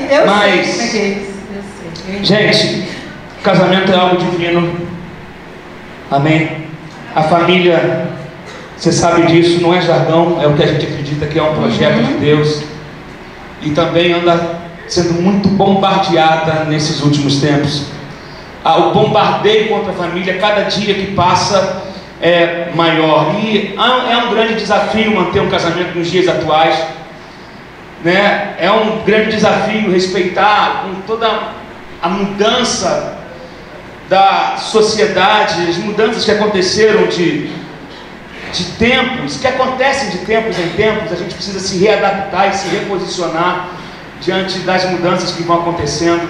Eu Mas, sei como é que é isso. Eu sei. gente, casamento é algo divino. Amém? A família, você sabe disso, não é jargão, é o que a gente acredita que é um projeto de Deus. E também anda sendo muito bombardeada nesses últimos tempos. O bombardeio contra a família, cada dia que passa, é maior. E é um grande desafio manter um casamento nos dias atuais, né? É um grande desafio respeitar com toda a mudança da sociedade, as mudanças que aconteceram de tempos, que acontecem de tempos em tempos. A gente precisa se readaptar e se reposicionar diante das mudanças que vão acontecendo.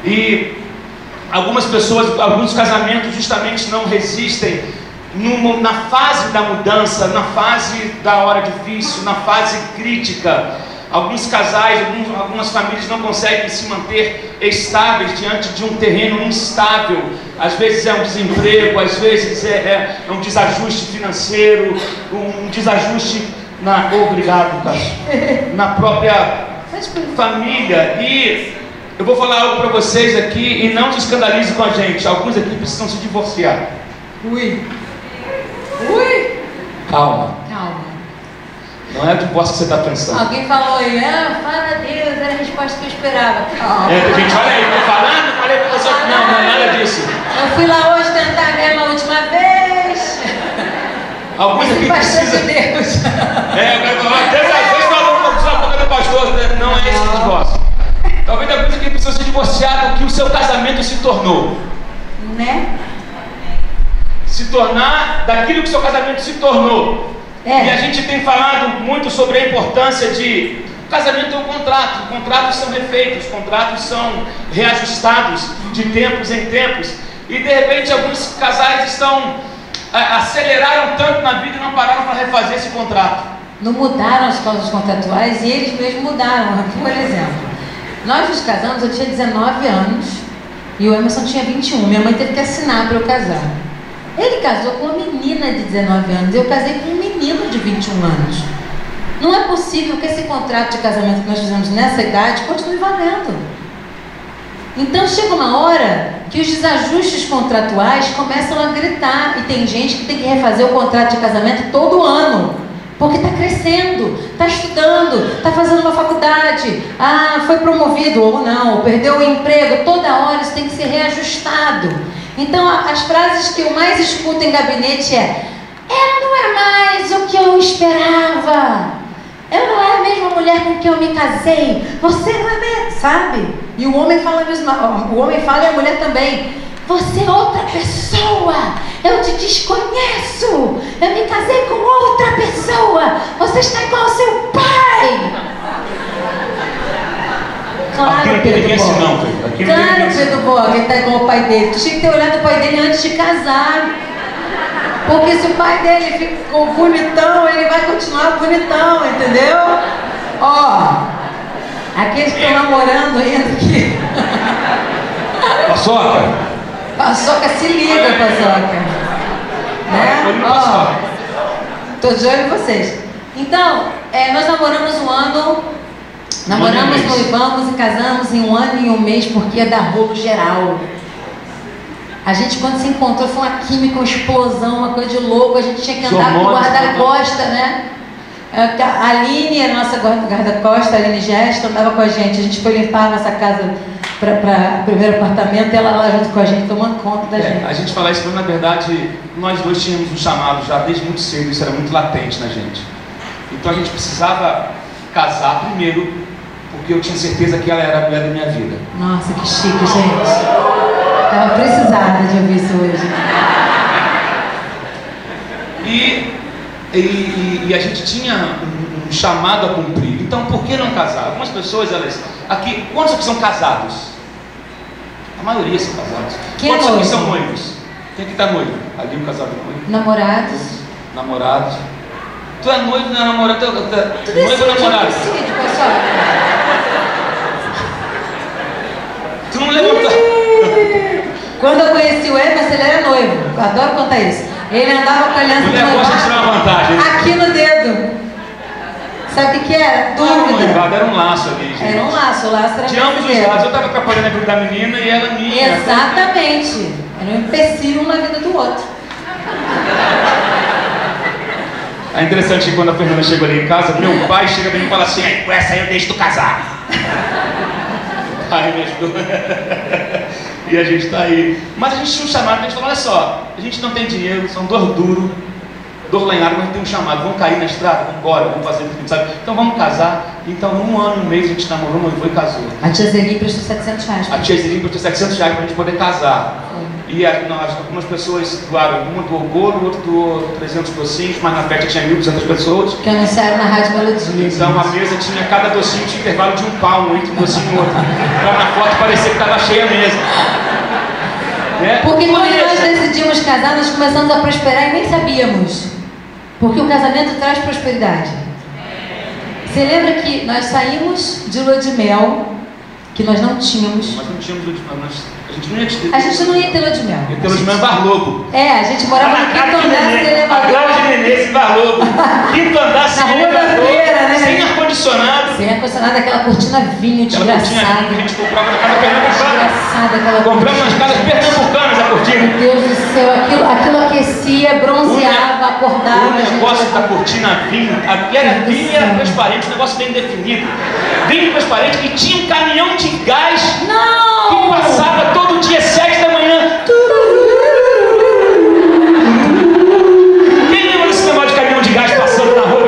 E algumas pessoas, alguns casamentos justamente não resistem na fase da mudança, na fase da hora difícil, na fase crítica. Alguns casais, algumas famílias não conseguem se manter estáveis diante de um terreno instável. Às vezes é um desemprego, às vezes é um desajuste financeiro, um desajuste na própria família. E eu vou falar algo para vocês aqui, e não se escandalize com a gente. Alguns aqui precisam se divorciar. Ui! Calma. Calma. Não é o divórcio que você está pensando. Alguém falou aí, fala a Deus, era a resposta que eu esperava. Tem gente, olha aí, tô falando, falei para você. Não, não é nada disso. Eu fui lá hoje tentar mesmo a última vez. Alguns aqui precisam. De Deus. Às vezes falou só a boca do pastor, não é esse o divórcio. Talvez alguns aqui precisam se divorciar do que o seu casamento se tornou. Né? Se tornar daquilo que o seu casamento se tornou. E a gente tem falado muito sobre a importância de... Casamento é um contrato. Contratos são refeitos, contratos são reajustados de tempos em tempos. E de repente alguns casais aceleraram tanto na vida e não pararam para refazer esse contrato. Não mudaram as cláusulas contratuais e eles mesmos mudaram. Por exemplo, nós nos casamos, eu tinha 19 anos e o Emerson tinha 21. Minha mãe teve que assinar para eu casar. Ele casou com uma menina de 19 anos, eu casei com um menino de 21 anos. Não é possível que esse contrato de casamento que nós fizemos nessa idade continue valendo. Então chega uma hora que os desajustes contratuais começam a gritar, e tem gente que tem que refazer o contrato de casamento todo ano, porque está crescendo, está estudando, está fazendo uma faculdade, foi promovido ou não, ou perdeu o emprego. Toda hora isso tem que ser reajustado. Então as frases que eu mais escuto em gabinete ela não é mais o que eu esperava, ela não é a mesma mulher com quem eu me casei, você não é mesmo, sabe? E o homem fala mesmo, o homem fala e a mulher também, você é outra pessoa, eu te desconheço, eu me casei com outra pessoa, você está igual ao seu pai. Claro, Pedro Boa. Claro, Pedro Boa, que está igual ao pai dele. Tu tinha que ter olhado o pai dele antes de casar. Porque se o pai dele ficou bonitão, ele vai continuar bonitão, entendeu? Aqueles que estão namorando ainda aqui. Paçoca, se liga, Paçoca. Né? Tô de olho em vocês. Então, nós namoramos um ano. Namoramos, noivamos e casamos em 1 ano e 1 mês, porque ia dar rolo geral. A gente, quando se encontrou, foi uma química, uma explosão, uma coisa de louco. A gente tinha que andar com guarda-costa, né? A Aline, a nossa guarda-costa, a Aline Gesto, andava com a gente. A gente foi limpar a nossa casa para o primeiro apartamento, e ela lá junto com a gente, tomando conta da gente. A gente fala isso, mas na verdade, nós dois tínhamos um chamado já desde muito cedo, isso era muito latente na gente. Então a gente precisava casar primeiro, porque eu tinha certeza que ela era a mulher da minha vida. Nossa, que chique, gente. Estava precisada de ouvir isso hoje. E a gente tinha um chamado a cumprir. Então, por que não casar? Algumas pessoas, aqui, quantos aqui são casados? A maioria são casados. Quantos aqui são noivos? Quem aqui está noivo? Ali um casado noivo. Namorados. Tu é noivo, não é namorado? Noivo ou namorado? Tu não levanta. Quando eu conheci o Emerson, ele era noivo. Eu adoro contar isso. Ele andava com a aliança de noivado vantagem, aqui no dedo. Sabe o que era? Não era um Dúvida. noivado, era um laço ali, gente. Era um laço, o laço era De ambos os brasileiro. lados. Eu estava atrapalhando a vida da menina e ela minha. Exatamente. Era um empecilho um na vida do outro. É interessante que quando a Fernanda chegou ali em casa, meu pai chega pra mim e fala assim: com essa aí eu deixo tu casar. Pai me ajudou. E a gente tá aí. Mas a gente tinha um chamado, a gente falou: olha só, a gente não tem dinheiro, são dor duro, dor lá em água, mas a gente tem um chamado, vamos cair na estrada, vamos embora, vamos fazer o que a gente sabe. Então vamos casar. Então, num ano e um mês, a gente namorou, noivou e casou. A tia Zeli prestou R$700. A tia Zeli prestou R$700 pra gente poder casar. E algumas pessoas doaram, uma doou bolo, outra doou 300 docinhos, mas na festa tinha 1.200 pessoas. Que anunciaram na Rádio Melodia. Então a mesa tinha, cada docinho tinha intervalo de um palmo entre um docinho e outro. Para na foto parecer que estava cheia a mesa. Né? Porque quando nós decidimos casar, nós começamos a prosperar e nem sabíamos. Porque o casamento traz prosperidade. Você lembra que nós saímos de lua de mel, que nós não tínhamos. Nós não tínhamos lua de mel, a gente não ia ter. A gente não ia ter lua de mel. Ia ter lua de mel em Bar Lobo. É, a gente morava no quinto andar do A elevador. Grava de Menezes em Bar Lobo. Quinto andar sem Na Rua da elevador, Feira, né? sem ar-condicionado. Sem ar-condicionado, aquela cortina vinho Aquela cortina desgraçada. que a gente comprava na casa pernambucana. Desgraçada aquela Compramos nas cortina. casas pernambucanas a cortina. Meu Deus do céu, aquilo aquecia, bronzeava, acordava. O negócio da cortina vinho, era vinho e era transparente, um negócio bem definido. Vinho transparente e tinha um caminhão de gás que passava todo dia, 7 da manhã. Quem lembra desse negócio de caminhão de gás passando na rua?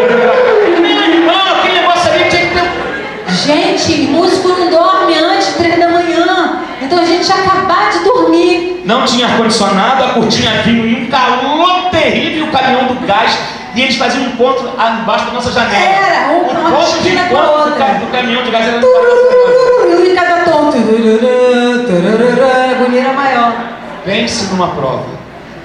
Meu irmão, aquele negócio ali tinha que ter. Gente, músico não dorme antes de 3 da manhã. Então a gente ia acabar de dormir. Não tinha ar-condicionado, a cortina vinho e um calor terrível, o caminhão do gás. E eles faziam um encontro embaixo da nossa janela. Era, um uma ponto de esquina com a encontro outra. do caminhão de gás. Era E o cada tom. A agonia era maior. Pense numa prova.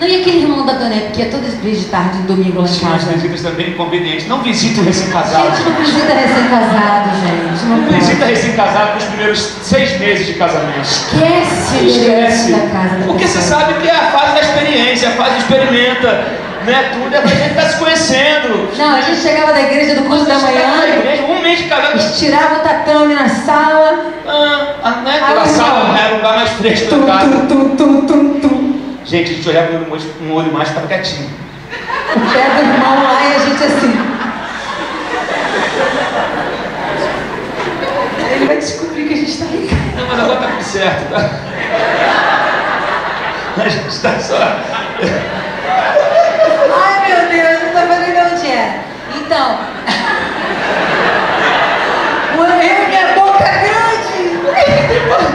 Não, e aquele irmão da Dona, porque ia toda vez de tarde, domingo lá em Tinha umas casa. visitas também inconvenientes. Não visita o recém-casado. Gente, não visita recém-casado, gente. Não Não pode. visita recém-casado nos primeiros 6 meses de casamento. Esquece Esquece. da casa da Porque você pessoa. sabe que é a fase da experiência, a fase de experimenta. Né? Tudo é pra gente estar se conhecendo. Não, a gente chegava da igreja do curso da Na manhã, igreja, um mês de casado. tirava o tatame na sala. Né? Ah, A sala não. era o lugar mais fresco Tum, da casa. tum, tum, tum, tum. Gente, a gente olhava um olho mais e estava quietinho. O pé do irmão lá e a gente assim. Ele vai descobrir que a gente está ligado. Não, mas agora tá tudo certo, tá? A gente está só. Ai meu Deus, não tô falando onde era. Então. Eu e minha boca grande.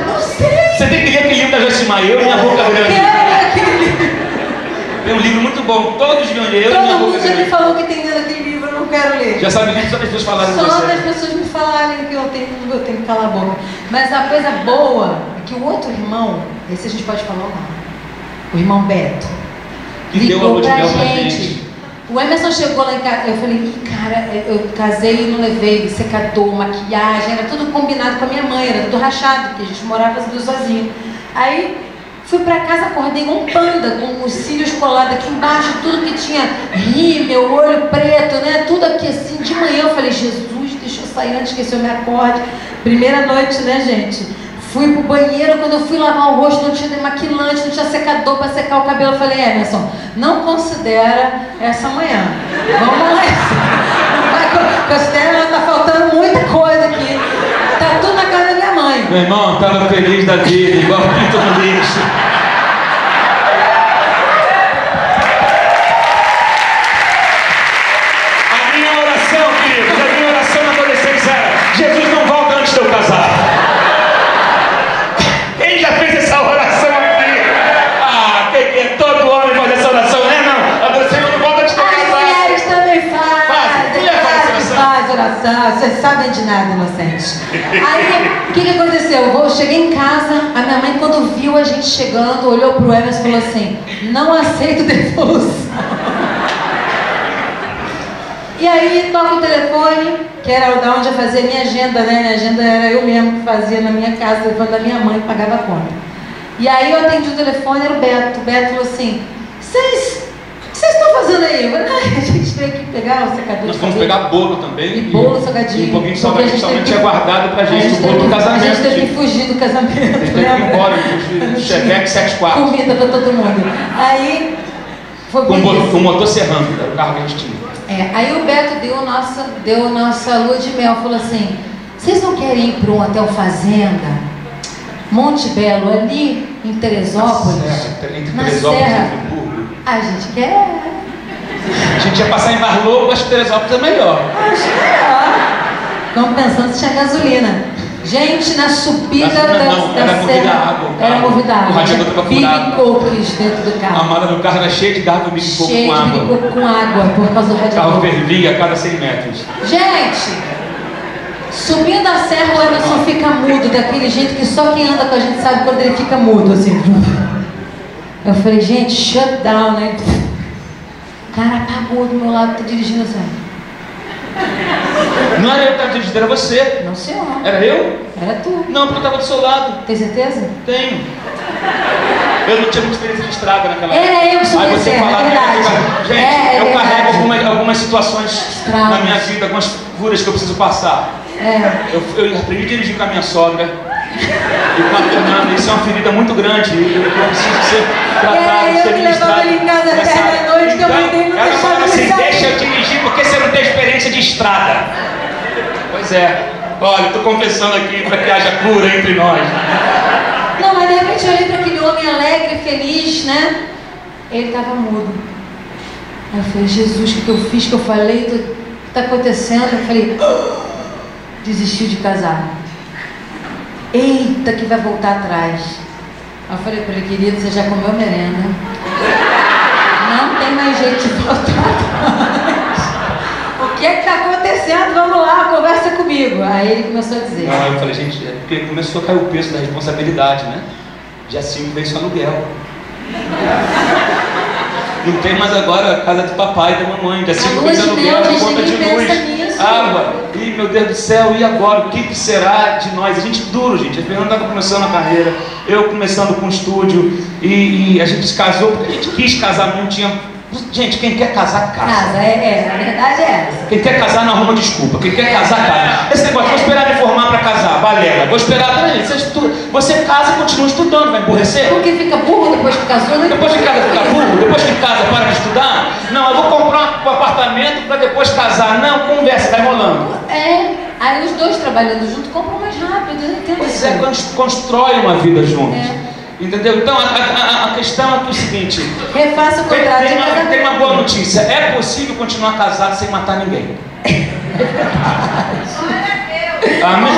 Não sei. Você tem que ler aquele livro da Josimar, Eu e Minha Boca Grande. Quero aquele livro. É um livro muito bom, todos viram ler, Eu e Minha Todo Boca mundo já me Grande. falou que tem dentro daquele livro, eu não quero ler. Já sabe disso, só as pessoas falaram com Só das você. pessoas me falarem que eu tenho que calar a boca. Mas a coisa boa é que o outro irmão, esse a gente pode falar ou não, o irmão Beto, Que deu a ligou lua de pra mel pra gente. gente. O Emerson chegou lá em casa, eu falei, cara, eu casei e não levei secador, maquiagem, era tudo combinado com a minha mãe, era tudo rachado, porque a gente morava sozinho. Aí fui pra casa, acordei um panda com os cílios colados aqui embaixo, tudo que tinha rímel, olho preto, né? Tudo aqui assim. De manhã eu falei, Jesus, deixa eu sair antes que esse eu me acorde. Primeira noite, né, gente? Fui pro banheiro, quando eu fui lavar o rosto, não tinha demaquilante, não tinha secador para secar o cabelo. Eu falei, Emerson, não considera essa manhã. Vamos lá. Não vai, considera, tá faltando muita coisa aqui. Tá tudo na casa da minha mãe. Meu irmão, tava feliz da vida, igual pinto no lixo. A minha oração, queridos, a minha oração na adolescência era: Jesus não volta antes de eu casar. Quem já fez essa oração aqui? Quem é? Todo homem faz essa oração, né? Não, adolescente não volta antes de eu As casar. mulheres também fazem. Mulher faz oração. Faz oração. Vocês sabem de nada, inocentes. Aí, o que aconteceu? Eu cheguei em casa, a minha mãe, quando viu a gente chegando, olhou pro Emerson e falou assim, não aceito devolução. E aí, toca o telefone, que era da onde eu fazia minha agenda, né? Minha agenda era eu mesmo que fazia na minha casa, levando da minha mãe, pagava a conta. E aí eu atendi o telefone, era o Beto. O Beto falou assim, vocês estão fazendo aí? Eu falei, a gente veio aqui pegar o secador. Nós fomos pegar bolo também. E bolo, salgadinho. E um pouquinho de salgadinho também tinha guardado pra gente, o bolo do casamento. A gente teve que fugir do casamento. A gente teve que ir embora, fugir do Chevette 74. Comida pra todo mundo. Aí, foi com o motor serrando, era o carro que a gente tinha. Aí o Beto deu nossa lua de mel, falou assim, vocês não querem ir para um hotel fazenda? Monte Belo, ali em Teresópolis, na Serra. A gente quer. A gente ia passar em Barlow, acho que Teresópolis é melhor. Acho melhor. Ficamos pensando se tinha gasolina. Gente, na subida da serra. Era movida a água. O radiador estava furado. Big dentro do carro. A mala do carro era cheia de garrafa de Big Coke com água. Cheia de Big Coke com água, por causa do radiador. O carro fervia a cada 100 metros. Gente, subindo a serra, o Emerson fica mudo, daquele jeito que só quem anda com a gente sabe quando ele fica mudo, assim. Eu falei, gente, shut down, né? O cara apagou do meu lado, tá dirigindo assim. Não era eu que estava dirigindo, era você. Não, senhor. Era eu? Era tu. Não, porque eu estava do seu lado. Tem certeza? Tenho. Eu não tinha muita experiência de estrada naquela época. Era eu que subi a serra, é verdade. Gente, eu carrego algumas situações na minha vida, algumas furas que eu preciso passar. Eu aprendi a dirigir com a minha sogra. E com a Fernanda, isso é uma ferida muito grande. Eu preciso ser tratado, ser ministrado. Eu em casa até da noite, que eu mandei no ela falava assim, deixa eu dirigir porque você não tem experiência de estrada. Pois é. Olha, estou confessando aqui para que haja cura entre nós. Não, mas de repente eu olhei para aquele homem alegre, feliz, né? Ele estava mudo. Aí eu falei, Jesus, o que eu fiz, que eu falei, o que está acontecendo? Eu falei, desistiu de casar. Eita, que vai voltar atrás. Aí eu falei para ele, querido, você já comeu merenda? Não tem mais jeito de voltar atrás. O que está acontecendo? Vamos lá, conversa comigo. Aí ele começou a dizer. Não, eu falei, gente, é porque começou a cair o peso da responsabilidade, né? Dia 5 veio seu aluguel. Não tem mais agora a casa do papai e da mamãe. Dia 5 veio seu aluguel, conta de luz, água. Ih, meu Deus do céu, e agora? O que será de nós? A gente duro, gente. A Fernanda estava começando a carreira, eu começando com o estúdio, e a gente se casou porque a gente quis casar, não tinha. Gente, quem quer casar, casa. Casa, a verdade é essa. Quem quer casar não arruma desculpa. Quem quer casar, casa. Esse negócio, vou esperar me formar para casar, balela. Vou esperar, peraí, você casa e continua estudando, vai emburrecer? Porque fica burro depois que casou, né? Depois que casa fica burro? Depois que casa para de estudar? Não, eu vou comprar um apartamento para depois casar. Não, conversa, vai rolando. Aí os dois trabalhando junto compram mais rápido, eu entendo. Pois é, constrói uma vida juntos. Entendeu? Então a questão é que é o seguinte. Refaça o contrato de casamento. Tem uma boa notícia. É possível continuar casado sem matar ninguém. Amém?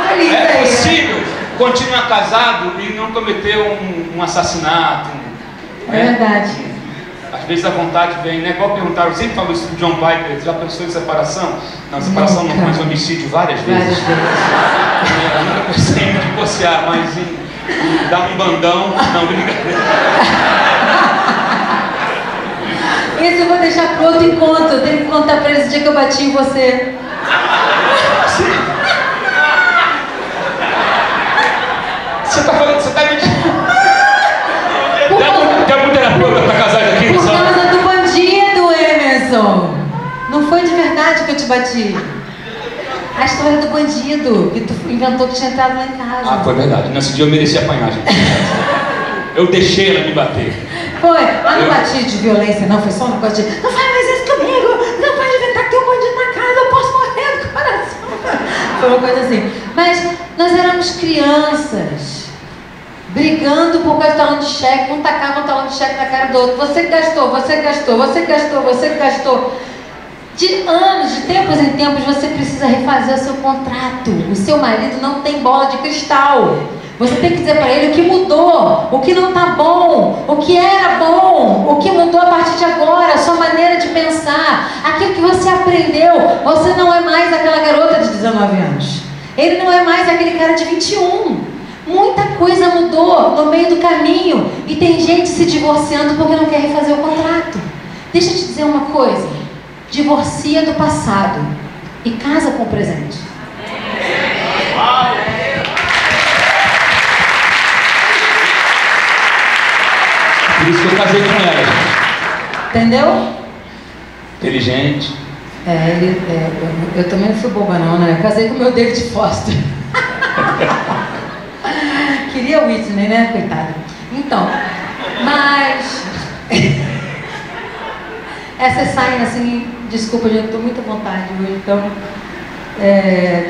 Feliz é possível continuar casado e não cometer um assassinato. É verdade. Às vezes a vontade vem, né? Igual perguntaram, eu sempre falo isso do John Piper, já pensou em separação? Não, separação não, mas homicídio várias vezes. Eu nunca pensei em me divorciar, mas em dar um bandão, não, brincadeira. Esse eu vou deixar para outro encontro. Eu tenho que contar para eles o dia que eu bati em você. Você está falando, você está mentindo. Tem algum terapeuta para casar aqui? Por causa do bandido, Emerson. Não foi de verdade que eu te bati. A história do bandido, que tu inventou que tinha entrado lá em casa. Ah, foi verdade. Nesse dia eu mereci apanhar, gente. Eu deixei ela me bater. Foi. Mas não bati de violência, não. Foi só um negócio de... Não faz mais isso comigo. Não pode inventar que tem um bandido na casa. Eu posso morrer do coração. Foi uma coisa assim. Mas nós éramos crianças. Brigando por causa do talão de cheque. Um tacava um talão de cheque na cara do outro. Você que gastou, você que gastou, você que gastou, você que gastou. De anos, de tempos em tempos, você precisa refazer o seu contrato. O seu marido não tem bola de cristal. Você tem que dizer para ele o que mudou, o que não está bom, o que era bom, o que mudou a partir de agora, a sua maneira de pensar, aquilo que você aprendeu. Você não é mais aquela garota de 19 anos. Ele não é mais aquele cara de 21. Muita coisa mudou no meio do caminho e tem gente se divorciando porque não quer refazer o contrato. Deixa eu te dizer uma coisa. Divorcia do passado e casa com o presente. Por isso que eu casei com ela, gente. Entendeu? Inteligente. Eu também não fui boba não, né? Eu casei com o meu David Foster. Queria o Whitney, né? Coitada. Então, mas... Essas saem assim... Desculpa, gente, eu estou muito à vontade hoje, então...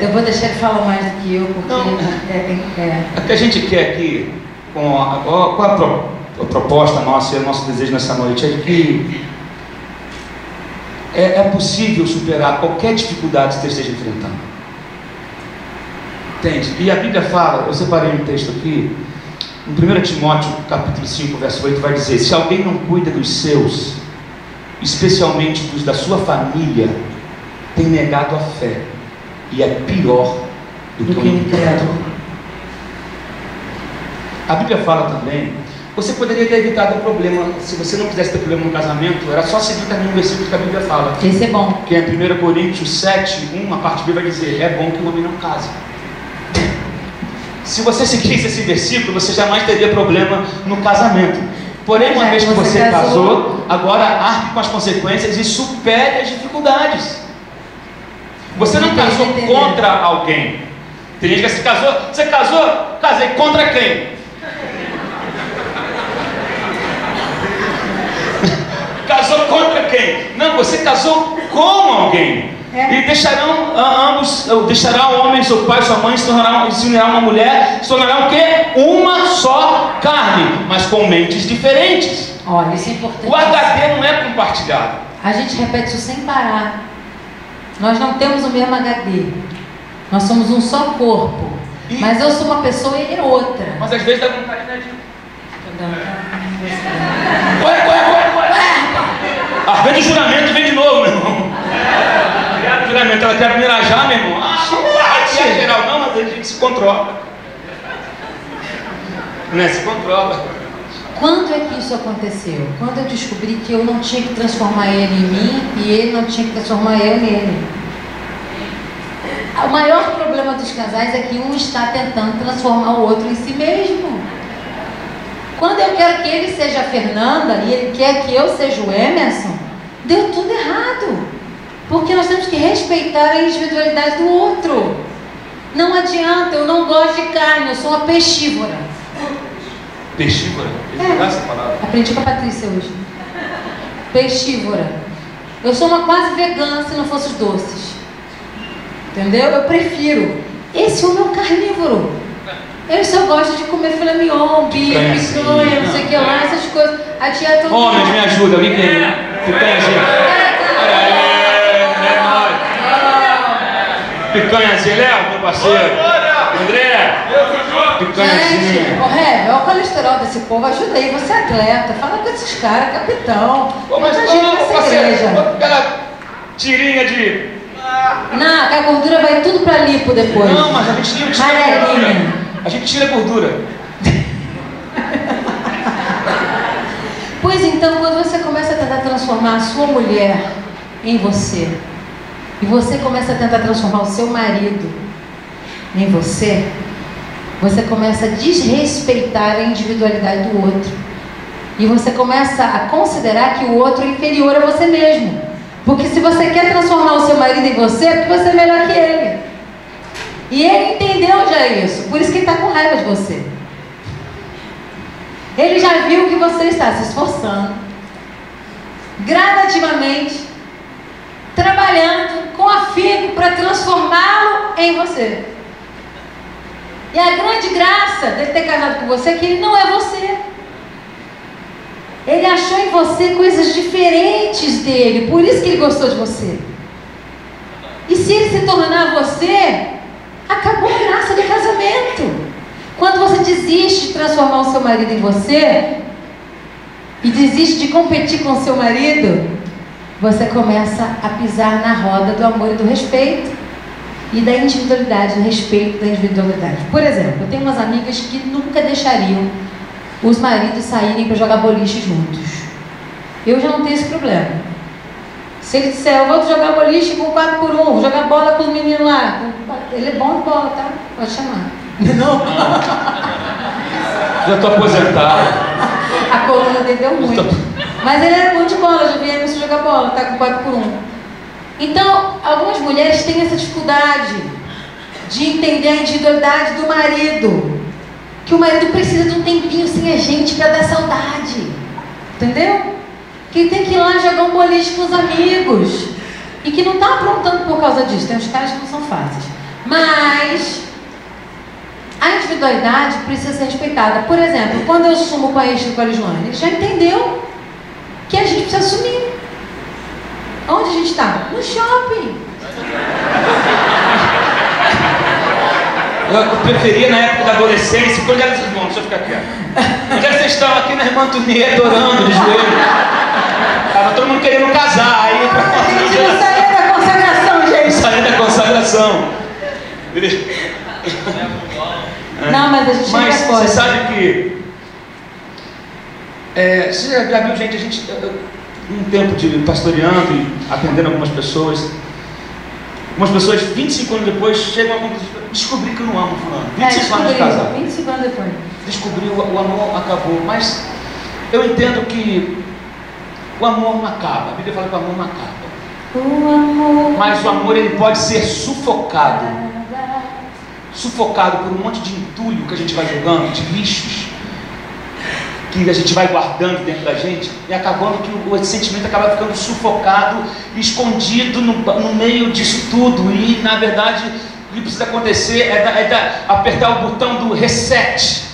eu vou deixar ele falar mais do que eu, porque... Não, o que a gente quer aqui, com a proposta nossa e o nosso desejo nessa noite, é que é possível superar qualquer dificuldade que você esteja enfrentando. Entende? E a Bíblia fala, eu separei um texto aqui, em 1 Timóteo, capítulo 5, verso 8, vai dizer: se alguém não cuida dos seus, especialmente dos da sua família, tem negado a fé, e é pior do que o incrédulo. A Bíblia fala também, você poderia ter evitado o problema, se você não quisesse ter problema no casamento, era só seguir também um versículo que a Bíblia fala. Esse é bom. Que é 1 Coríntios 7, 1, a parte B vai dizer: é bom que o homem não case. Se você seguisse esse versículo, você jamais teria problema no casamento. Porém, uma vez que você casou, agora arque com as consequências e supere as dificuldades. Você não casou contra alguém. Tem gente que se casou, você casou, casei contra quem? Casou contra quem? Não, você casou com alguém. E deixarão homem, seu pai, sua mãe, se unirá uma mulher, se tornarão o quê? Uma só carne, mas com mentes diferentes. Olha, isso é importante. O HD não é compartilhado. A gente repete isso sem parar. Nós não temos o mesmo HD. Nós somos um só corpo. Mas eu sou uma pessoa e ele é outra. Mas às vezes dá vontade, né, Corre! Vem de juramento, vem de novo, meu irmão. Juramento, ela quer mirajar, meu irmão. Aqui é geral, não, mas a gente se controla. Né? Se controla. Quando é que isso aconteceu? Quando eu descobri que eu não tinha que transformar ele em mim e ele não tinha que transformar eu nele. O maior problema dos casais é que um está tentando transformar o outro em si mesmo. Quando eu quero que ele seja a Fernanda e ele quer que eu seja o Emerson, deu tudo errado. Porque nós temos que respeitar a individualidade do outro. Não adianta, eu não gosto de carne, eu sou uma peixívora. Peixívora? Essa palavra. Aprendi com a Patrícia hoje. Peixívora. Eu sou uma quase vegana se não fosse os doces. Entendeu? Eu prefiro. Esse homem é um carnívoro. Eu só gosto de comer filé mignon, bife, picanha, não sei o que lá, essas coisas. A dieta... Homens, me ajuda, alguém tem picanhazinha? Picanhazinha, Léo, meu parceiro. André, picanhazinha. Gente, olha o colesterol desse povo, ajuda aí, você é atleta, fala com esses caras, capitão. Mas nessa igreja. Aquela tirinha de... Não, a gordura vai tudo pra lipo depois. Não, mas a gente tira a gordura. A gente tira a gordura. Pois então, quando você começa a tentar transformar a sua mulher em você, e você começa a tentar transformar o seu marido em você, você começa a desrespeitar a individualidade do outro. E você começa a considerar que o outro é inferior a você mesmo. Porque se você quer transformar o seu marido em você, é porque você é melhor que ele. E ele entendeu já isso, por isso que ele está com raiva de você. Ele já viu que você está se esforçando, gradativamente, trabalhando com afinco para transformá-lo em você. E a grande graça dele ter casado com você é que ele não é você. Ele achou em você coisas diferentes dele, por isso que ele gostou de você. E se ele se tornar você, acabou a graça do casamento. Quando você desiste de transformar o seu marido em você e desiste de competir com o seu marido, você começa a pisar na roda do amor e do respeito e da individualidade, do respeito da individualidade. Por exemplo, eu tenho umas amigas que nunca deixariam os maridos saírem para jogar boliche juntos. Eu já não tenho esse problema. Se ele disser, eu vou jogar boliche com 4x1, vou jogar bola com os meninos lá. Ele é bom de bola, tá? Pode chamar. Não. Já estou aposentado. A coluna dele deu muito. Mas ele era bom de bola, eu já vi ele jogar bola, tá com 4x1. Então, algumas mulheres têm essa dificuldade de entender a individualidade do marido. Que o marido precisa de um tempinho sem a gente para dar saudade. Entendeu? Que ele tem que ir lá jogar um boliche com os amigos. E que não está aprontando por causa disso. Tem uns caras que não são fáceis. Mas a individualidade precisa ser respeitada. Por exemplo, quando eu sumo com a Gislaine, ele já entendeu que a gente precisa sumir. Onde a gente está? No shopping. Eu preferia na época da adolescência, quando eles vão, deixa eu ficar quieto. Onde é que vocês estão aqui na irmã Turnê, adorando de joelho? Tava todo mundo querendo casar, aí a gente não saía da consagração, gente. Saía da consagração. Não, mas a gente Mas você sabe que você já viu, gente, a gente um tempo de pastoreando e atendendo algumas pessoas 25 anos depois chegam a conclusão, descobri que eu não amo fulano. 25 anos de casado. 25 anos depois. Descobri, o amor acabou. Mas eu entendo que o amor não acaba. A Bíblia fala que o amor não acaba. Mas o amor, ele pode ser sufocado. Sufocado por um monte de entulho que a gente vai jogando, de lixos que a gente vai guardando dentro da gente, e acabando que o sentimento acaba ficando sufocado, escondido no meio disso tudo. E na verdade o que precisa acontecer é apertar o botão do reset,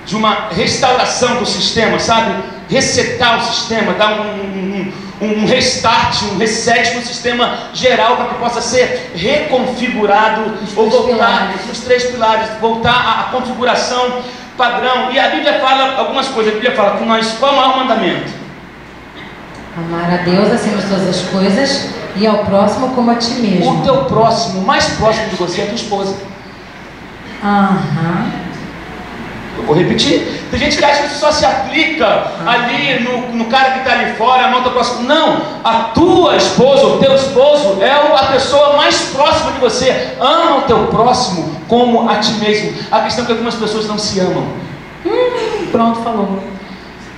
de uma restauração do sistema, sabe? Resetar o sistema, dar um restart, um reset no sistema geral, para que possa ser reconfigurado, ou voltar os 3 pilares, voltar à configuração padrão. E a Bíblia fala algumas coisas. A Bíblia fala que nós, qual é o maior mandamento? Amar a Deus acima de todas as coisas e ao próximo como a ti mesmo. O teu próximo, o mais próximo de você é a tua esposa. Eu vou repetir. Tem gente que acha que isso só se aplica ali no cara que está ali fora, no teu próximo. Não, a tua esposa, o teu esposo é a pessoa mais próxima de você. Ama o teu próximo como a ti mesmo. A questão é que algumas pessoas não se amam. Pronto, falou.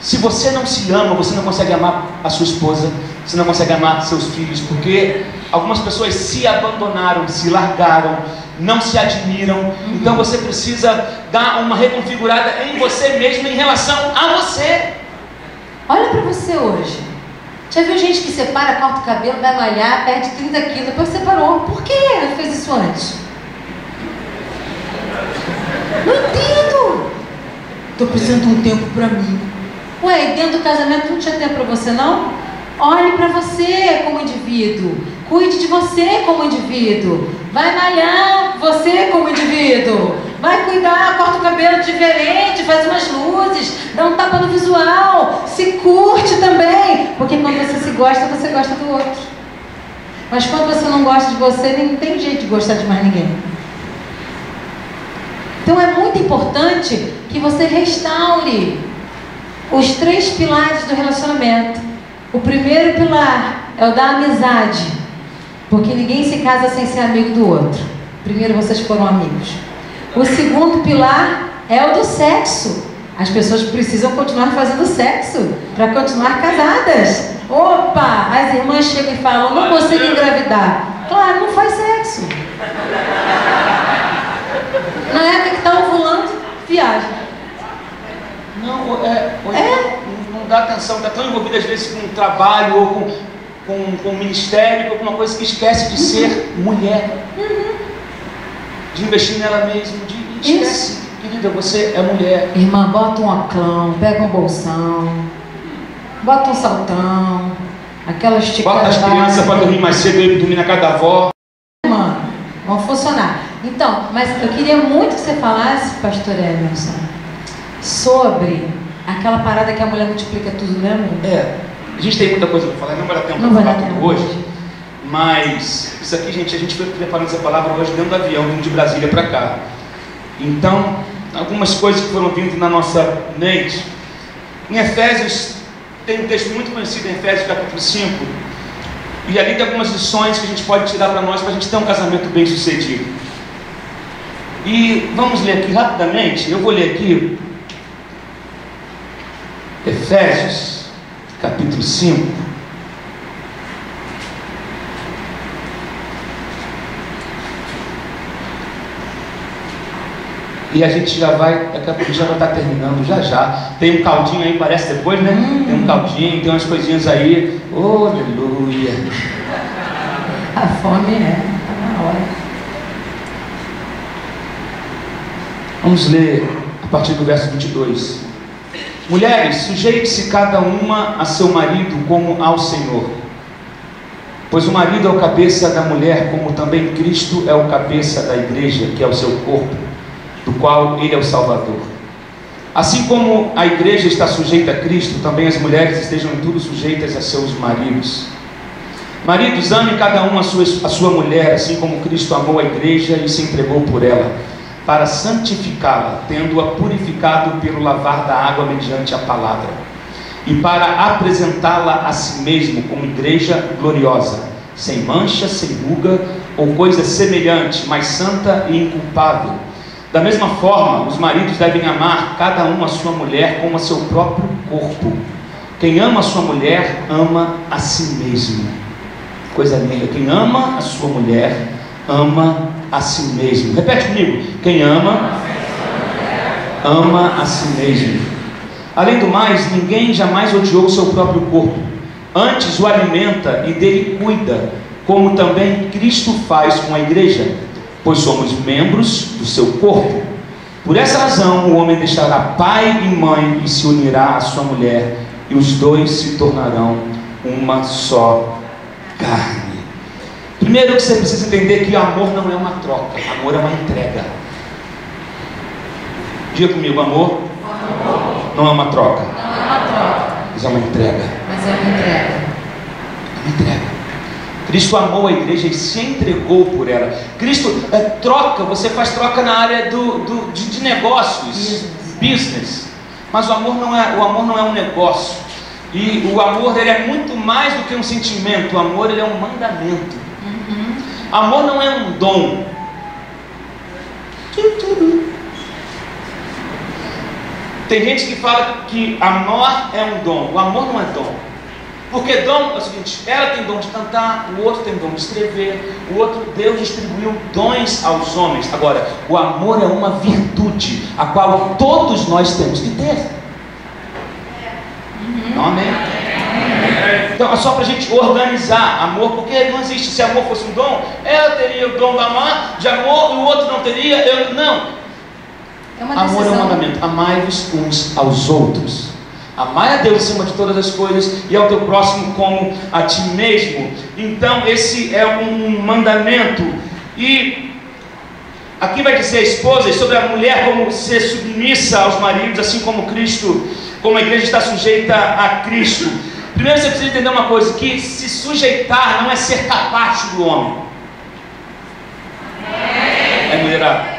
Se você não se ama, você não consegue amar a sua esposa, você não consegue amar seus filhos, porque algumas pessoas se abandonaram, se largaram, não se admiram. Então você precisa dar uma reconfigurada em você mesmo em relação a você. Olha pra você hoje. Já viu gente que separa, corta o cabelo, vai malhar, perde 30 quilos, depois separou. Por que ela fez isso antes? Não entendo. Tô precisando de um tempo pra mim. Ué, e dentro do casamento não tinha tempo pra você, não? Olhe pra você como indivíduo. Cuide de você como indivíduo. Vai malhar você como indivíduo. Vai cuidar, corta o cabelo diferente, faz umas luzes, dá um tapa no visual, se curte também. Porque quando você se gosta, você gosta do outro. Mas quando você não gosta de você, nem tem jeito de gostar de mais ninguém. Então é muito importante que você restaure os 3 pilares do relacionamento. O primeiro pilar é o da amizade, porque ninguém se casa sem ser amigo do outro. Primeiro vocês foram amigos. O segundo pilar é o do sexo. As pessoas precisam continuar fazendo sexo para continuar casadas. Opa, as irmãs chegam e falam, não consigo engravidar. Claro, não faz sexo. Na época que está ovulando, viaja. Não, não dá atenção, está tão envolvido às vezes com o trabalho ou com o ministério, com alguma coisa que esquece de ser mulher. De investir nela mesmo, esquece. Querida, você é mulher. Irmã, bota um oclão, pega um bolsão, bota um saltão, aquela esticada. Bota as crianças para dormir mais cedo e dormir na casa da avó. Mano, vão funcionar. Então, mas eu queria muito que você falasse, pastor Emerson, sobre aquela parada que a mulher multiplica tudo, lembra? A gente tem muita coisa para falar, não vai dar tempo para falar tudo hoje. Mas isso aqui, gente, a gente foi preparando essa palavra hoje dentro do avião, vindo de Brasília para cá. Então, algumas coisas que foram vindo na nossa mente. Em Efésios, tem um texto muito conhecido em Efésios capítulo 5. E ali tem algumas lições que a gente pode tirar para nós, para a gente ter um casamento bem sucedido. E vamos ler aqui rapidamente. Eu vou ler aqui Efésios capítulo 5. E a gente já vai, daqui a pouco já vai estar terminando, já. Tem um caldinho aí, parece depois, né? Tem um caldinho, tem umas coisinhas aí. Oh, aleluia. A fome está na hora. Vamos ler a partir do verso 22. Mulheres, sujeite-se cada uma a seu marido como ao Senhor. Pois o marido é o cabeça da mulher, como também Cristo é o cabeça da igreja, que é o seu corpo, do qual ele é o Salvador. Assim como a igreja está sujeita a Cristo, também as mulheres estejam em tudo sujeitas a seus maridos. Maridos, ame cada um a sua mulher, assim como Cristo amou a igreja e se entregou por ela, para santificá-la, tendo-a purificado pelo lavar da água mediante a palavra, e para apresentá-la a si mesmo como igreja gloriosa, sem mancha, sem ruga ou coisa semelhante, mas santa e inculpável. Da mesma forma, os maridos devem amar cada um a sua mulher como a seu próprio corpo. Quem ama a sua mulher, ama a si mesmo. Coisa linda. Quem ama a sua mulher, ama a si mesmo. Repete comigo. Quem ama, ama a si mesmo. Além do mais, ninguém jamais odiou o seu próprio corpo. Antes o alimenta e dele cuida, como também Cristo faz com a igreja, pois somos membros do seu corpo. Por essa razão, o homem deixará pai e mãe e se unirá à sua mulher, e os dois se tornarão uma só carne. Primeiro que você precisa entender que amor não é uma troca, amor é uma entrega. Diga comigo, amor não é uma troca, mas é uma entrega. É uma entrega. Cristo amou a igreja e se entregou por ela. Cristo troca, você faz troca na área de negócios, business. Mas o amor não é um negócio. E o amor, ele é muito mais do que um sentimento. O amor, ele é um mandamento. Amor não é um dom. Tem gente que fala que amor é um dom. O amor não é dom. Porque dom é o seguinte: ela tem dom de cantar, o outro tem dom de escrever, o outro, Deus distribuiu dons aos homens. Agora, o amor é uma virtude, a qual todos nós temos que ter. Não, amém? Então é só para a gente organizar amor, porque não existe. Se amor fosse um dom, ela teria o dom de amar, de amor, e o outro não teria. Não. Amor é um mandamento: amai-vos uns aos outros. Amai a Deus acima de todas as coisas e ao teu próximo como a ti mesmo. Então esse é um mandamento. E aqui vai dizer a esposa sobre a mulher como ser submissa aos maridos, assim como Cristo, como a igreja está sujeita a Cristo. Primeiro você precisa entender uma coisa: que se sujeitar não é ser capacho do homem. É mulherada.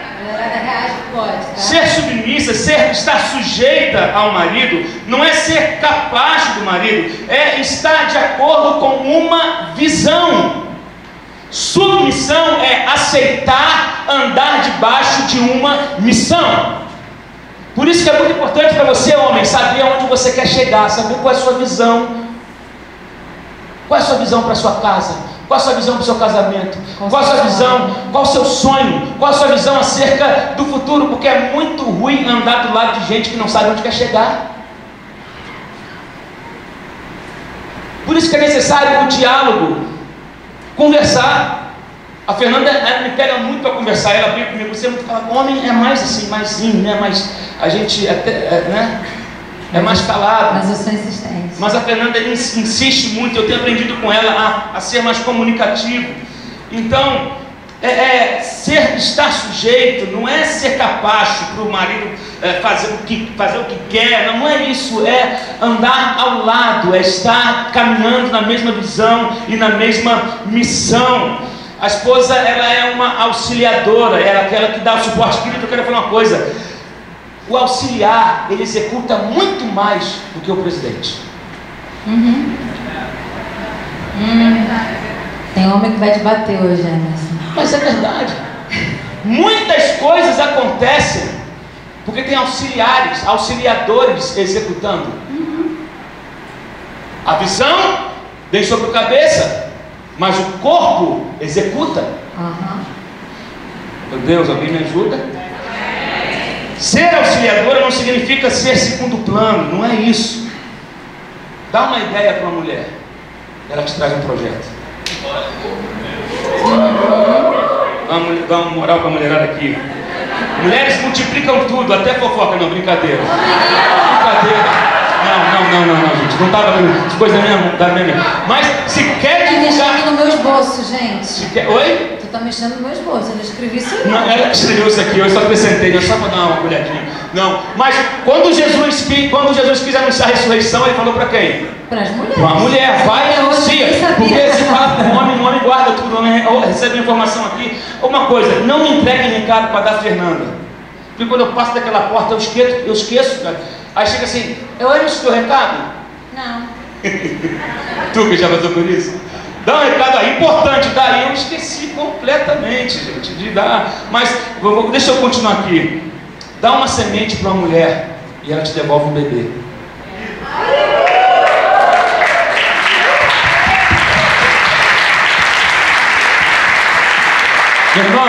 Ser submissa, estar sujeita ao marido, não é ser capaz do marido, é estar de acordo com uma visão. Submissão é aceitar andar debaixo de uma missão. Por isso que é muito importante para você, homem, saber aonde você quer chegar, saber qual é a sua visão. Qual é a sua visão para a sua casa? Qual a sua visão para o seu casamento? Qual a sua visão? Qual o seu sonho? Qual a sua visão acerca do futuro? Porque é muito ruim andar do lado de gente que não sabe onde quer chegar. Por isso que é necessário o diálogo, conversar. A Fernanda, ela me pega muito para conversar. Ela brinca comigo: você muito fala, homem é mais assim, maisinho, né? Mas a gente né? É mais calado. Mas eu sou insistente. Mas a Fernanda insiste muito. Eu tenho aprendido com ela a ser mais comunicativo. Então, estar sujeito não é ser capacho para o marido fazer o que quer. Não é isso. É andar ao lado, é estar caminhando na mesma visão e na mesma missão. A esposa, ela é uma auxiliadora, ela é aquela que dá o suporte. Querido, eu quero falar uma coisa: o auxiliar, ele executa muito mais do que o presidente. Tem homem que vai te bater hoje, Emerson. Mas é verdade. Muitas coisas acontecem porque tem auxiliadores executando. A visão vem sobre a cabeça, mas o corpo executa. Meu Deus, alguém me ajuda? Ser auxiliadora não significa ser segundo plano, não é isso. Dá uma ideia para uma mulher, ela te traz um projeto. Dá uma moral para a mulherada aqui. Mulheres multiplicam tudo, até fofoca. Não, brincadeira. Brincadeira. Não, gente. Não estava vendo coisa da minha. Mas se quer divulgar... Tá mexendo no meu esboço, gente. Oi? Tu tá mexendo no meu esboço, eu não escrevi isso aí. Não, ela que escreveu isso aqui, eu só acrescentei, só para dar uma olhadinha. Não, mas quando Jesus quis anunciar a ressurreição, ele falou para quem? Para as mulheres. Para a mulher, vai e anuncia. Porque se fala para o homem, o homem guarda tudo, o homem recebe informação aqui. Uma coisa, não me entreguem recado para dar Fernanda. Porque quando eu passo daquela porta, eu esqueço, cara. Aí chega assim, eu olho esse teu recado? Não. Tu que já passou por isso? Dá um recado aí, importante, daí eu esqueci completamente, gente, de dar. Mas, deixa eu continuar aqui. Dá uma semente para uma mulher e ela te devolve um bebê. Meu irmão,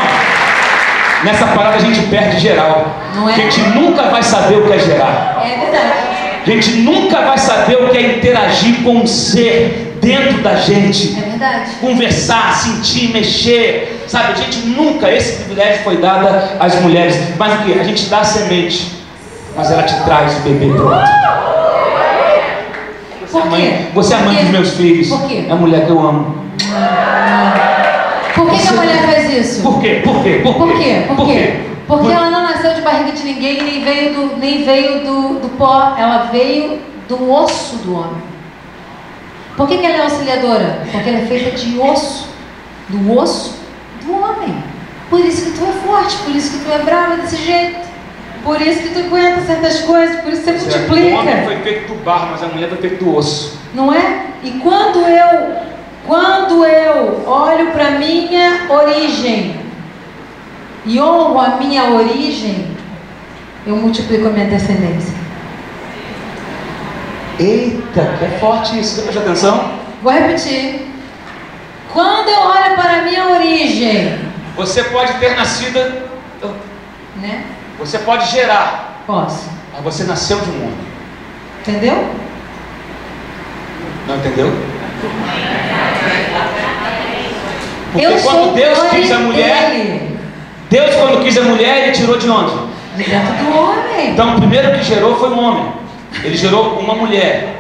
nessa parada a gente perde geral. Não é? A gente nunca vai saber o que é gerar. É verdade. A gente nunca vai saber o que é interagir com um ser dentro da gente. É verdade. Conversar, sentir, mexer. Sabe, a gente nunca, esse privilégio foi dado às mulheres. Mas o que? A gente dá a semente, mas ela te traz o bebê pronto. Por quê? Você é a mãe dos meus filhos. Por quê? É a mulher que eu amo. Por que a mulher faz isso? Por quê? Porque ela não nasceu de barriga de ninguém, nem veio do pó, ela veio do osso do homem. Por que ela é auxiliadora? Porque ela é feita de osso, do osso do homem. Por isso que tu é forte, por isso que tu é brava desse jeito, por isso que tu aguenta certas coisas, por isso que você multiplica. O homem foi feito do barro, mas a mulher foi feita do osso. Não é? E quando eu olho para minha origem e honro a minha origem, eu multiplico a minha descendência. Eita, que é forte isso. Presta atenção. Vou repetir. Quando eu olho para a minha origem, você pode ter nascido, né? Você pode gerar. Posso. Mas você nasceu de um homem. Entendeu? Não entendeu? Porque Eu quando sou Deus mãe quis a mulher, dele. Deus quando quis a mulher, Ele tirou de onde? De dentro do homem. Então o primeiro que gerou foi um homem. Ele gerou uma mulher.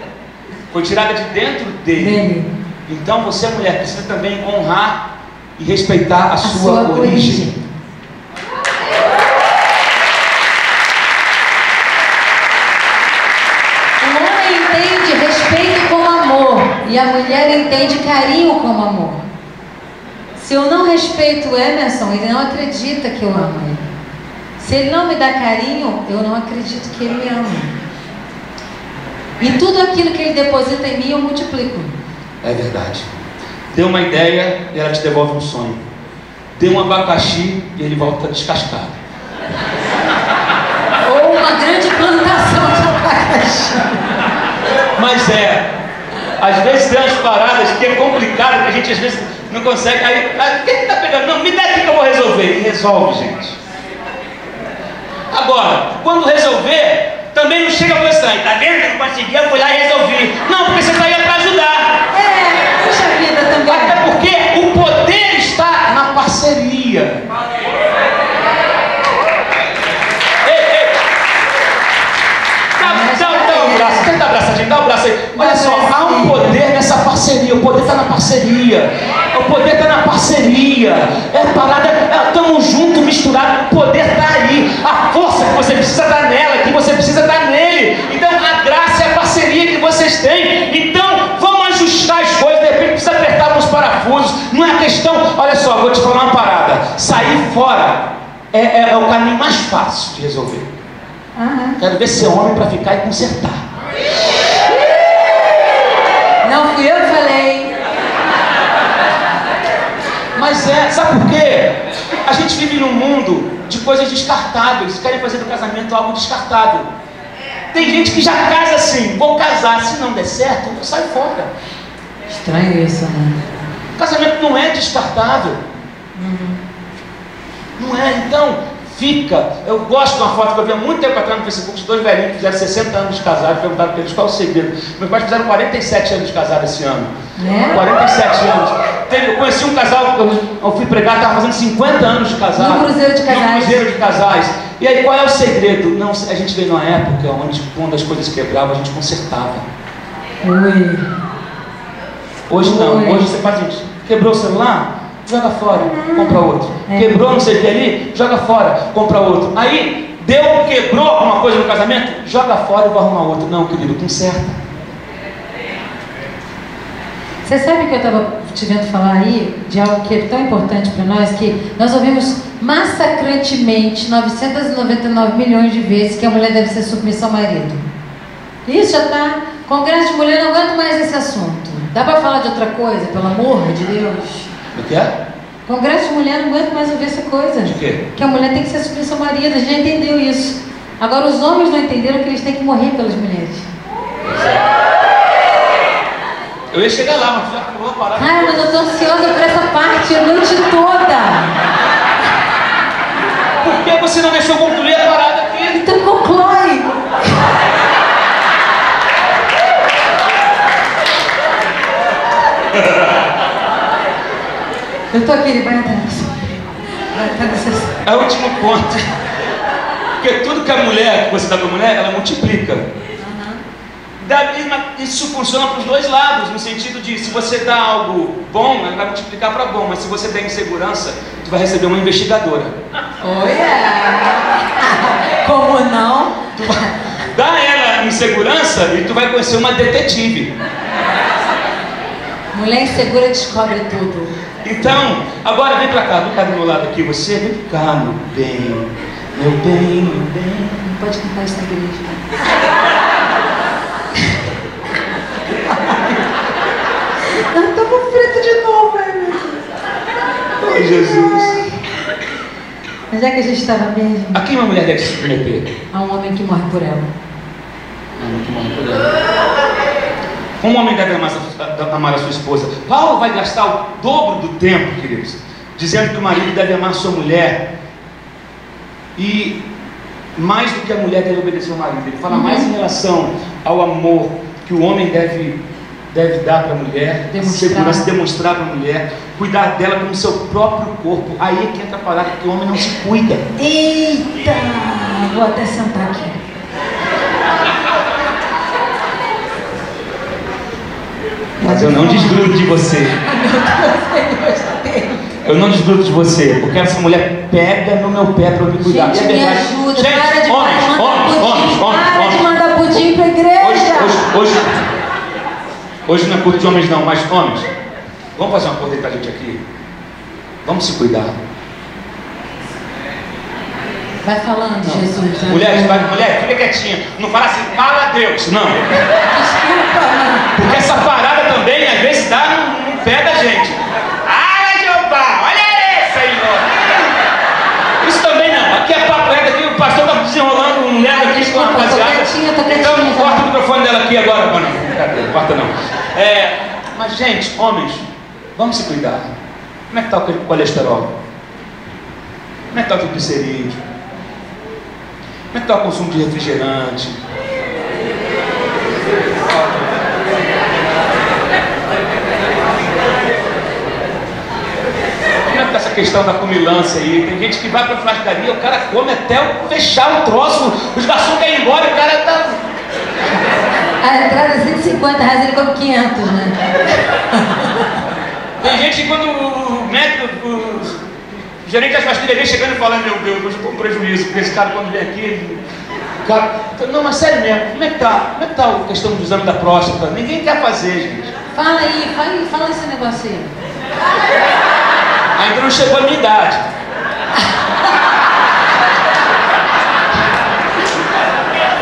Foi tirada de dentro dele. Então você, mulher, precisa também honrar e respeitar a sua origem. O homem entende respeito como amor e a mulher entende carinho como amor. Se eu não respeito o Emerson, ele não acredita que eu amo ele. Se ele não me dá carinho, eu não acredito que ele me ama. E tudo aquilo que ele deposita em mim, eu multiplico. É verdade. Dê uma ideia e ela te devolve um sonho. Dê um abacaxi e ele volta descascado. Ou uma grande plantação de abacaxi. Mas às vezes tem umas paradas que é complicado, que a gente às vezes não consegue. Aí, o que está pegando? Não, me dá aqui que eu vou resolver. E resolve, gente. Agora, quando resolver, também não chega a você, tá vendo que eu consegui, eu fui lá e resolvi. Não, porque você está aí para ajudar. Puxa vida também. Até porque o poder está na parceria. Dá um abraço, dá um abraço aí. Olha só, há um poder nessa parceria. O poder está na parceria. O poder está na parceria. É a parada, estamos juntos, misturados. O poder está aí. A força que você precisa estar nela, que você precisa estar nele. Então a graça é a parceria que vocês têm. Então vamos ajustar as coisas. De repente precisa apertar alguns parafusos. Não é a questão. Olha só, vou te falar uma parada. Sair fora é o caminho mais fácil de resolver. Quero ver ser homem para ficar e consertar. Não fui eu que falei. Mas sabe por quê? A gente vive num mundo de coisas descartáveis. Querem fazer do casamento algo descartável. tem gente que já casa assim, vou casar, se não der certo, eu saio fora. Estranho isso, né? Casamento não é descartável. Não é, então, fica. Eu gosto de uma foto que eu vi há muito tempo atrás no Facebook, de dois velhinhos que fizeram 60 anos de casado, perguntaram para eles qual é o segredo. Meus pais fizeram 47 anos de casado esse ano. 47 anos. Eu conheci um casal, eu fui pregar, estava fazendo 50 anos de casado. No Cruzeiro de Casais. No Cruzeiro de Casais. E aí, qual é o segredo? Não, a gente veio numa época onde, quando as coisas quebravam, a gente consertava. Ui. Hoje não, hoje você faz isso. Quebrou o celular? Joga fora, compra outro. Quebrou não sei o que ali? Joga fora, compra outro. Aí, quebrou alguma coisa no casamento? Joga fora e vou arrumar outro. Não, querido, conserta. Você sabe que eu estava te vendo falar aí de algo que é tão importante para nós, que nós ouvimos massacrantemente 999 milhões de vezes que a mulher deve ser submissa ao marido. Isso já está. Congresso de mulher, não aguento mais esse assunto. Dá para falar de outra coisa, pelo amor de Deus? O que é? Congresso de mulher, não aguento mais ouvir essa coisa. De quê? Que a mulher tem que ser submissa ao marido, a gente já entendeu isso. Agora os homens não entenderam que eles têm que morrer pelas mulheres. Eu ia chegar lá, mas já vou parar. Ai, mas eu tô ansiosa por essa parte a noite toda. Por que você não deixou concluir a parada aqui? Então conclui. Eu tô aqui, ele vai entrar nessa. É o último ponto. Porque tudo que a mulher, que você dá para a mulher, ela multiplica. Isso funciona para os dois lados, no sentido de, se você dá algo bom, ela vai multiplicar para bom, mas se você der insegurança, tu vai receber uma investigadora. Como não? Tu vai dar ela insegurança e tu vai conhecer uma detetive. Mulher insegura descobre tudo. Então, agora vem pra cá do meu lado aqui, você vem cá, meu bem, meu bem, meu bem. Não pode cantar isso na igreja. Nós estamos pretos de novo, meu Deus. Oi, Jesus. Mas é que a gente estava mesmo. A quem uma mulher deve se submeter? A um homem que morre por ela. Um homem deve amar a sua esposa. Paulo vai gastar o dobro do tempo, queridos, dizendo que o marido deve amar a sua mulher. E mais do que a mulher deve obedecer ao marido. Ele fala mais em relação ao amor que o homem deve dar para a mulher, segurança, demonstrar para a mulher, cuidar dela como seu próprio corpo. Aí é que entra a parada, que o homem não se cuida. Eita! Vou até sentar aqui. Mas eu não desgrudo de você. Eu não desgrudo de você, porque essa mulher pega no meu pé para eu me cuidar. Gente, me ajuda. Gente, para de homens, mandar pudim para a igreja. Hoje não é culto de homens não, mas homens, vamos fazer uma coisa entre a gente aqui. Vamos se cuidar. Vai falando, não. Jesus. Mulher, fica quietinha. Não fala assim, fala a Deus. Não. Desculpa, mano. Porque essa parada também, às vezes, dá no pé da gente. Ai, Jeová, olha esse aí, ó. Isso também não. Aqui é papo reto, aqui o pastor está desenrolando um leve aqui com a rapaziada. Então, corta o microfone dela aqui agora. Não, corta não. Mas, gente, homens, vamos se cuidar. Como é que está o colesterol? Como é que está o triglicerídeo? Como é que está o consumo de refrigerante? Como é que está essa questão da comilança aí? Tem gente que vai para a flascaria, o cara come até fechar o troço, os garçons querem ir embora e o cara está... A entrada é R$150, ele come 500, né? Tem gente que quando o médico... O gerente das pastilhas vem chegando e falando, meu Deus, hoje eu estou com prejuízo, porque esse cara quando vem aqui... Cara, não, mas sério mesmo, como é que tá a questão do exame da próstata? Ninguém quer fazer, gente. Fala aí, fala esse negócio aí. Ainda não chegou a minha idade.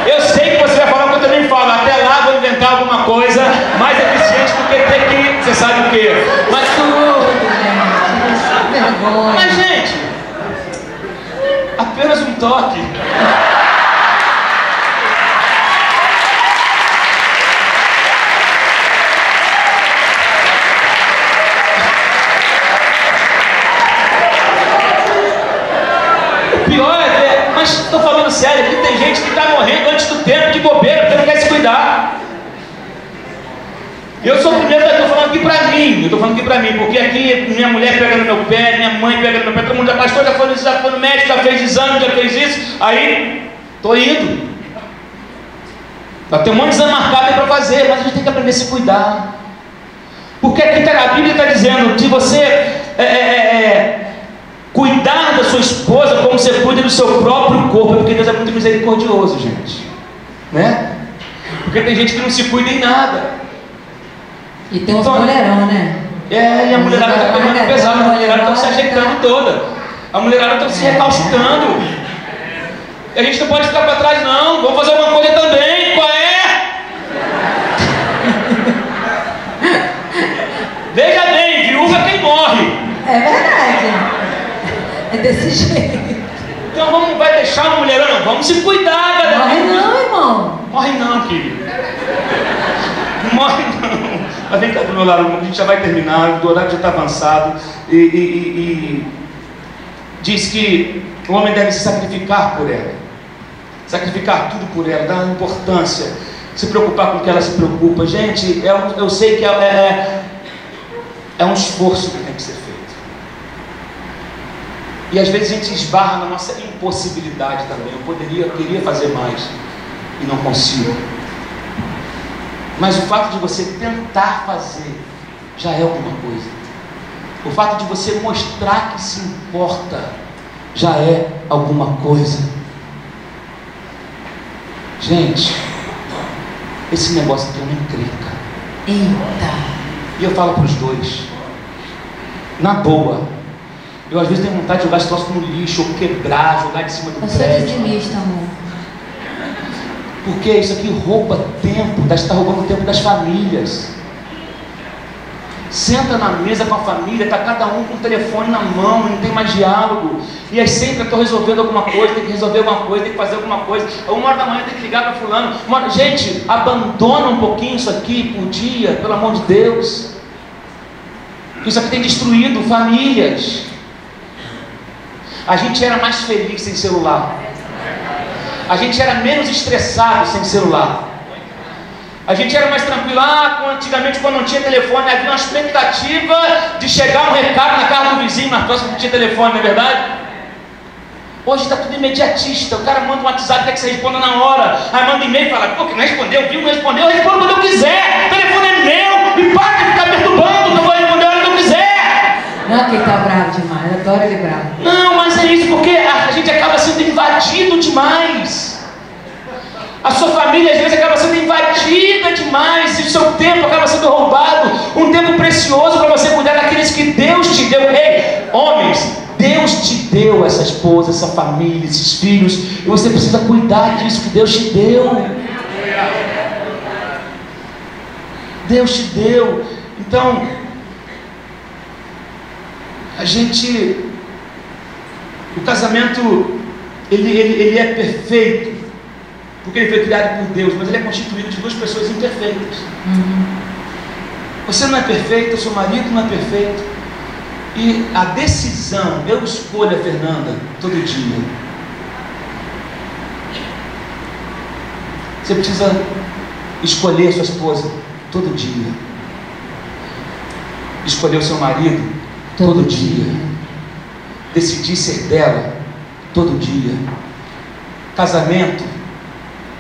Eu sei que você vai falar o que eu também falo, até lá vou inventar alguma coisa mais eficiente do que ter que... Você sabe o quê? Mas Mas, gente, apenas um toque. Pior é ver, mas estou falando sério, aqui tem gente que está morrendo antes do tempo, de bobeira, porque não quer se cuidar. Eu sou o primeiro que estou falando aqui para mim, porque aqui minha mulher pega no meu pé, minha mãe pega no meu pé, todo mundo já pastor, já foi no médico, já fez exame, já fez isso, aí estou indo. Tem um monte de exame marcado aí para fazer, mas a gente tem que aprender a se cuidar. Porque aqui a Bíblia está dizendo de você cuidar da sua esposa como você cuida do seu próprio corpo, porque Deus é muito misericordioso, gente, né? Porque tem gente que não se cuida em nada. E tem uns mulherão, né? E a mulherada está pegando pesado, a mulherada está se ajeitando toda, a mulherada está se recalcitrando. E a gente não pode ficar para trás, não. Vamos fazer uma coisa também. Qual é? Veja bem, viúva é quem morre. É verdade. É desse jeito. Então vamos, vai deixar uma mulherada? Não, vamos se cuidar, galera. Morre não, irmão. Morre não, querido. Morre não. Mas vem cá do meu lado, a gente já vai terminar, o horário já está avançado. E diz que o homem deve se sacrificar por ela. Sacrificar tudo por ela, dar importância, se preocupar com o que ela se preocupa. Gente, eu sei que é um esforço que tem que ser feito. E às vezes a gente esbarra na nossa impossibilidade também. Eu queria fazer mais e não consigo. Mas o fato de você tentar fazer já é alguma coisa. O fato de você mostrar que se importa já é alguma coisa. Gente, esse negócio aqui é uma encrenca. Eita! E eu falo para os dois, na boa, eu às vezes tenho vontade de jogar esse troço no lixo, ou quebrar, jogar de cima do prédio. Eu sou dizimista, amor. Porque isso aqui rouba tempo, está roubando o tempo das famílias. Senta na mesa com a família, está cada um com o telefone na mão, não tem mais diálogo. E aí sempre eu estou resolvendo alguma coisa, tem que resolver alguma coisa, tem que fazer alguma coisa. 1h tem que ligar para fulano. Gente, abandona um pouquinho isso aqui por dia, pelo amor de Deus. Isso aqui tem destruído famílias. A gente era mais feliz sem celular. A gente era menos estressado sem celular. A gente era mais tranquilo. Antigamente, quando não tinha telefone, havia uma expectativa de chegar um recado na casa do vizinho, na próxima que tinha telefone, não é verdade? Hoje está tudo imediatista. O cara manda um WhatsApp, quer que você responda na hora. Aí manda e-mail e fala, pô, que não respondeu, viu, não respondeu. Eu respondo quando eu quiser. O telefone é meu. E para de ficar perturbando, que eu vou responder a hora que eu quiser. Não, que ele está bravo demais. Eu adoro ele bravo. Não, mas é isso, porque a gente acaba sendo invadido demais. A sua família às vezes acaba sendo invadida demais, e o seu tempo acaba sendo roubado, um tempo precioso para você cuidar daqueles que Deus te deu. Ei, homens, Deus te deu essa esposa, essa família, esses filhos, e você precisa cuidar disso que Deus te deu. Deus te deu. Então, o casamento, ele é perfeito, porque ele foi criado por Deus, mas ele é constituído de duas pessoas imperfeitas. Você não é perfeito, o seu marido não é perfeito. E a decisão, eu escolho a Fernanda todo dia. Você precisa escolher a sua esposa todo dia. Escolher o seu marido todo dia. Decidir ser dela todo dia. Casamento,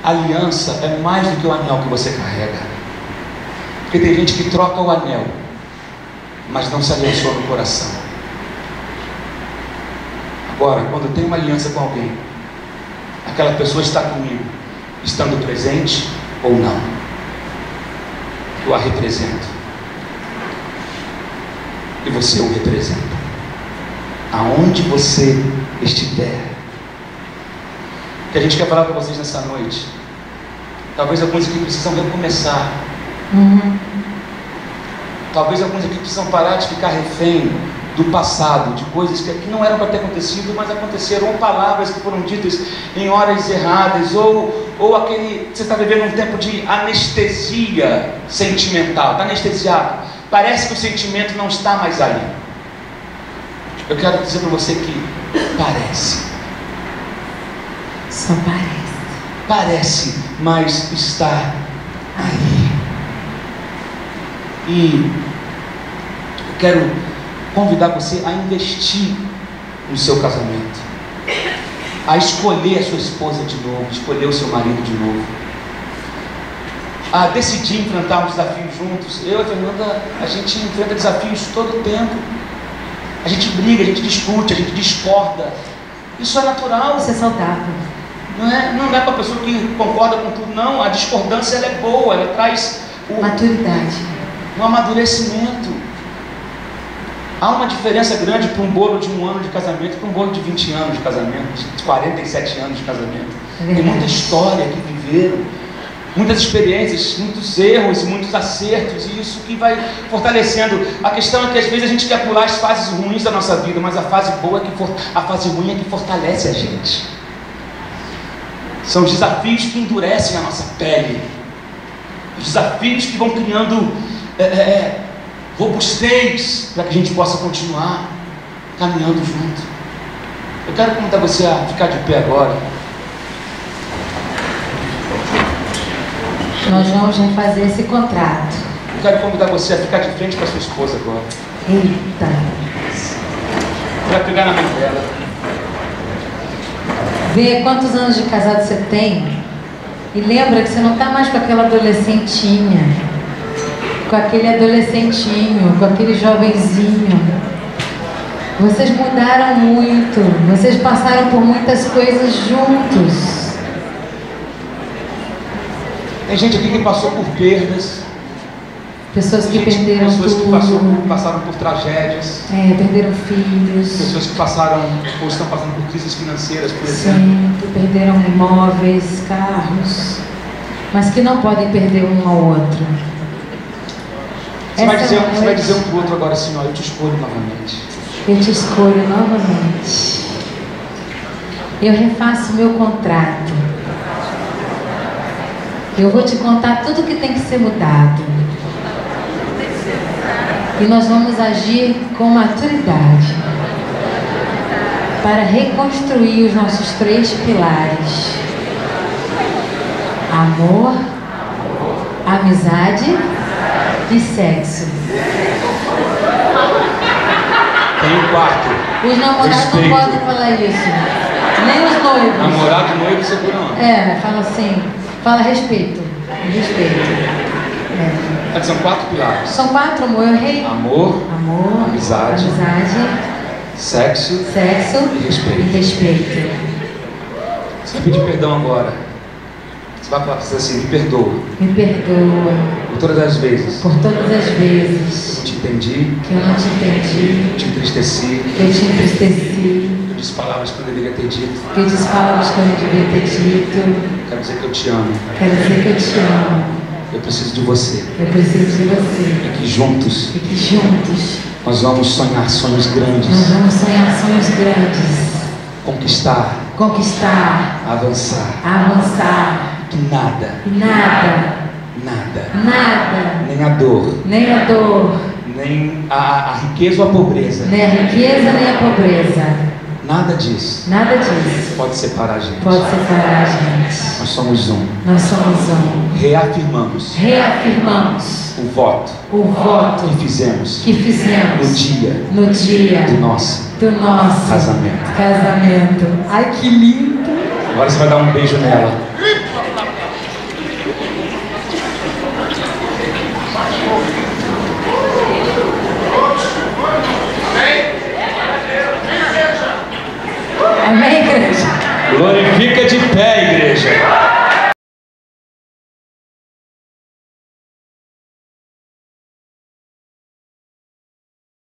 aliança é mais do que o anel que você carrega. Porque tem gente que troca o anel, mas não se aliançou no coração. Agora, quando eu tenho uma aliança com alguém, aquela pessoa está comigo, estando presente ou não. Eu a represento. E você o representa. Aonde você estiver. O que a gente quer falar para vocês nessa noite, talvez alguns aqui precisam recomeçar. Talvez alguns aqui precisam parar de ficar refém do passado, de coisas que não eram para ter acontecido, mas aconteceram, ou palavras que foram ditas em horas erradas, ou aquele, você está vivendo um tempo de anestesia sentimental, está anestesiado, parece que o sentimento não está mais ali. Eu quero dizer para você que parece. Só parece. Parece, mas está aí. E eu quero convidar você a investir no seu casamento, a escolher a sua esposa de novo, escolher o seu marido de novo, a decidir enfrentar um desafio juntos. Eu e a Fernanda, a gente enfrenta desafios todo o tempo. A gente briga, a gente discute, a gente discorda. Isso é natural. Isso é saudável. Não é para a pessoa que concorda com tudo, não. A discordância ela é boa, ela traz maturidade, um amadurecimento. Há uma diferença grande para um bolo de 1 ano de casamento e para um bolo de 20 anos de casamento, de 47 anos de casamento. Tem muita história que viveram, muitas experiências, muitos erros e muitos acertos, e isso que vai fortalecendo. A questão é que às vezes a gente quer pular as fases ruins da nossa vida, mas a fase boa a fase ruim é que fortalece a gente. São os desafios que endurecem a nossa pele, os desafios que vão criando robustez para que a gente possa continuar caminhando junto. Eu quero convidar você a ficar de pé agora. Nós vamos refazer esse contrato. Eu quero convidar você a ficar de frente para sua esposa agora. Eita! Vai pegar na mão dela. Vê quantos anos de casado você tem e lembra que você não está mais com aquela adolescentinha, com aquele adolescentinho, com aquele jovenzinho. Vocês mudaram muito, vocês passaram por muitas coisas juntos. Tem gente aqui que passou por perdas. Pessoas que perderam pessoas tudo. que passaram por tragédias. Perderam filhos. Pessoas que passaram ou estão passando por crises financeiras, por exemplo. Sim, que perderam imóveis, carros, mas que não podem perder um ao outro. Você vai dizer um para o outro agora assim, ó, eu te escolho novamente. Eu te escolho novamente. Eu refaço meu contrato. Eu vou te contar tudo que tem que ser mudado. E nós vamos agir com maturidade para reconstruir os nossos 3 pilares: amor, amizade e sexo. Tem um quarto. Os namorados respeito. não podem falar isso. Nem os noivos. Namorado e noivo segura não. Fala assim, fala respeito. Respeito. São 4 pilares. São 4, amor, eu errei. Amor, amizade, sexo e respeito. Você vai pedir perdão agora. Você vai falar assim, me perdoa. Me perdoa. Por todas as vezes. Por todas as vezes. Eu te entendi. Que eu não te entendi. Eu te entristeci. Eu te entristeci. Eu disse palavras que eu deveria ter dito. Eu disse palavras que eu não devia ter dito. Quero dizer que eu te amo. Quero dizer que eu te amo. Eu preciso de você. Eu preciso de você. E que juntos nós vamos sonhar sonhos grandes. Nós vamos sonhar sonhos grandes. Conquistar. Avançar. Que nada. Nem a dor. Nem a riqueza ou a pobreza. Nem a riqueza nem a pobreza. Nada disso. Pode separar a gente. Nós somos um. Reafirmamos. O voto. Que fizemos. No dia. Do nosso. Casamento. Ai, que lindo. Agora você vai dar um beijo nela. Amém, igreja? Glorifica de pé, igreja.